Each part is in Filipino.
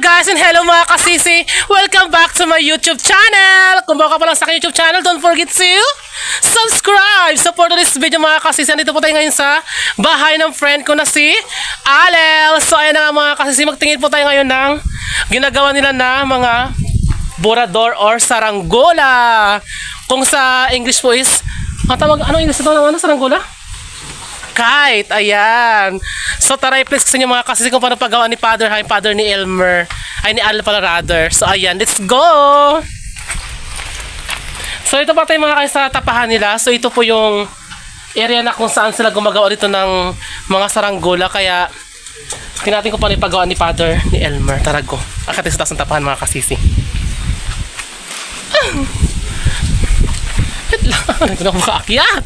guys and hello mga kasisi! Welcome back to my YouTube channel! Kung bago ka pa lang sa aking YouTube channel, don't forget to subscribe! So for this video mga kasisi, nandito po tayo ngayon sa bahay ng friend ko na si Alel. So ayan na nga mga kasisi, magtingin po tayo ngayon ng ginagawa nila na mga borador or saranggola. Kung sa English po is, anong English ito naman? Saranggola? Kite, ayan. So tara i-place ko sa inyo mga kasisi kung paano paggawa ni Father, Father ni Elmer, ay ni Al pala rather. So ayan, let's go! So ito pa tayo mga kasisi sa tapahan nila. So ito po yung area na kung saan sila gumagawa dito ng mga saranggola. Kaya tinatin ko paano ipagawa ni Father ni Elmer. Tara go, akatin sa taas ng tapahan mga kasisi. Wait lang, hindi na ako makaakyat.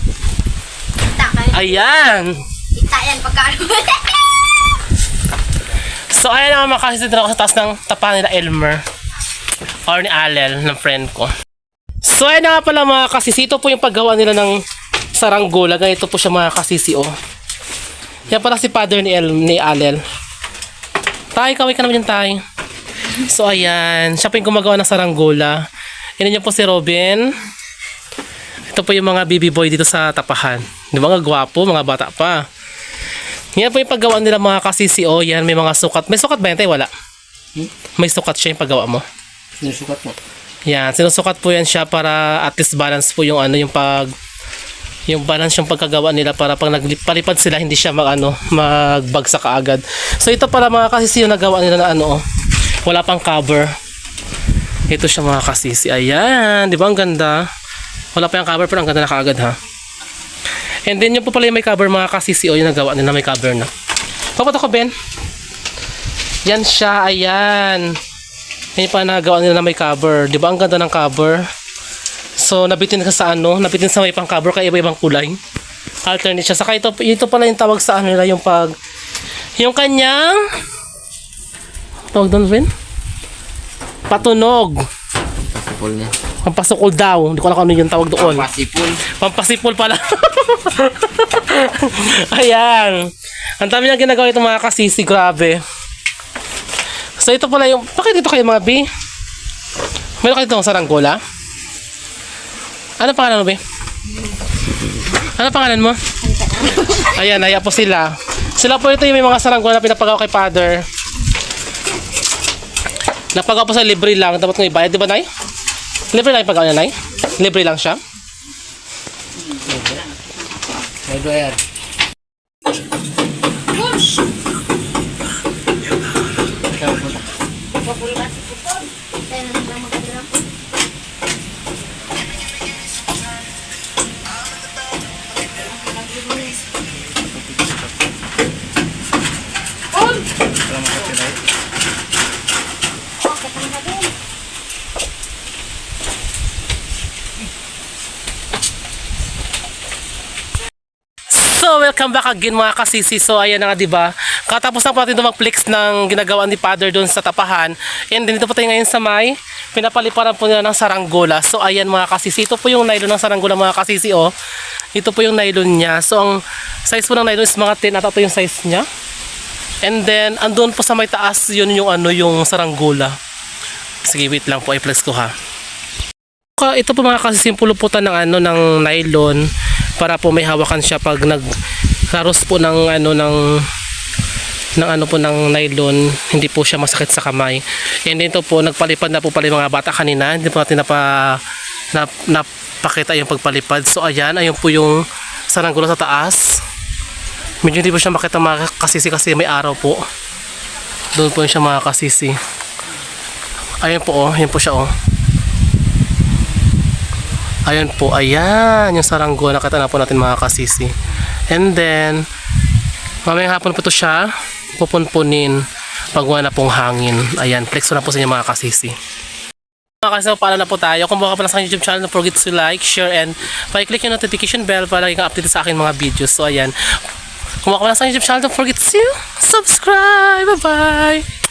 Ayan. Kita yan pagkano. So ayan naman mga kasisi, dito ako sa taas ng tapahan nila Elmer or ni Alel ng friend ko. So ayan na nga pala mga kasisi, ito po yung paggawa nila ng saranggola. Ganito po siya mga kasisi, oh. Yan pala si Father ni Alel. Tay, kaway ka naman yung tay. So ayan, siya po yung gumagawa ng saranggola. Yan niyo po si Robin. Ito po yung mga baby boy dito sa tapahan. Di ba, mga gwapo, mga bata pa. Yan po yung paggawa nila mga kasisi. O yan, may mga sukat. May sukat ba yan tayo? Wala. May sukat siya yung paggawa mo. Sinusukat mo? Yan, sinusukat po yan siya para at least balance po yung ano, yung balance yung pagkagawa nila para pag nagpalipad sila hindi siya magbagsak kaagad. So ito pala mga kasisi yung nagawa nila na ano, wala pang cover. Ito siya mga kasisi. Ayan, di ba ang ganda? Wala pa yung cover pero ang ganda na kaagad ha. And then yung po pala yung may cover mga kasisi o yung nagawa nila may cover na. Papat ako Ben. Yan siya, ayan. Yan pa nagawa nila na may cover. Di ba ang ganda ng cover? So nabitin ka sa ano, nabitin sa may pang cover kaya iba-ibang kulay. Alternate siya. Saka ito pala yung tawag sa ano nila yung kanyang tawag doon Ben? Patunog. Pasipol niya. Pampasukol daw. Hindi ko alam kung ano yung tawag doon. Pampasipol. Pampasipol pala. Ayan. Ang dami niyang ginagawa itong mga kasisi. Grabe. So ito pala yung... Bakit dito kayo mga B? Meron kayo itong saranggola? Ano pangalan mo B? Ano pangalan mo? Ayan, naya po sila. Sila po ito yung may mga saranggola na pinapagawa kay Father. Napagawa po sa libre lang. Dapat nga ibayad, di ba Nay? Libre lang yung pagkawan niya, Nay? Libre lang siya? May doyar. So, welcome back again mga kasisi. So, ayan na nga diba. Katapos na po natin mag-flex ng ginagawa ni Father doon sa tapahan. And then, dito po tayo ngayon sa may pinapaliparan po nila ng saranggola. So, ayan mga kasisi. Ito po yung nylon ng saranggola mga kasisi, oh. Ito po yung nylon niya. So, ang size po ng nylon is mga 10 at ito yung size niya. And then, andun po sa may taas, yun yung ano, yung saranggola. Sige, wait lang po. I-flex ko ha. Ito po mga kasisi, puluputan ng ano, ng nylon. Para po may hawakan siya pag nagkaros po ng ano ng nylon, hindi po siya masakit sa kamay. And dito po nagpalipad na po pala yung mga bata kanina, hindi po natin napakita yung pagpalipad. So ayan, ayun po yung saranggola sa taas. Medyo hindi po siya makita mga kasisi kasi may araw po. Doon po yung siya mga kasisi. Ayun po oh, yun po siya oh. Ayun po, ayan, yung saranggola, nakita na po natin mga kasisi. And then, mamayang hapon po ito siya, pupunpunin pag wala na pong hangin. Ayan, flex ko na po sa inyo mga kasisi. Mga kasisi, paalam na po tayo. Kung baka pa lang sa YouTube channel, don't forget to like, share, and pa-click yung notification bell para lagi kang update sa akin mga videos. So ayan, kung baka pa lang sa YouTube channel, don't forget to subscribe. Bye-bye!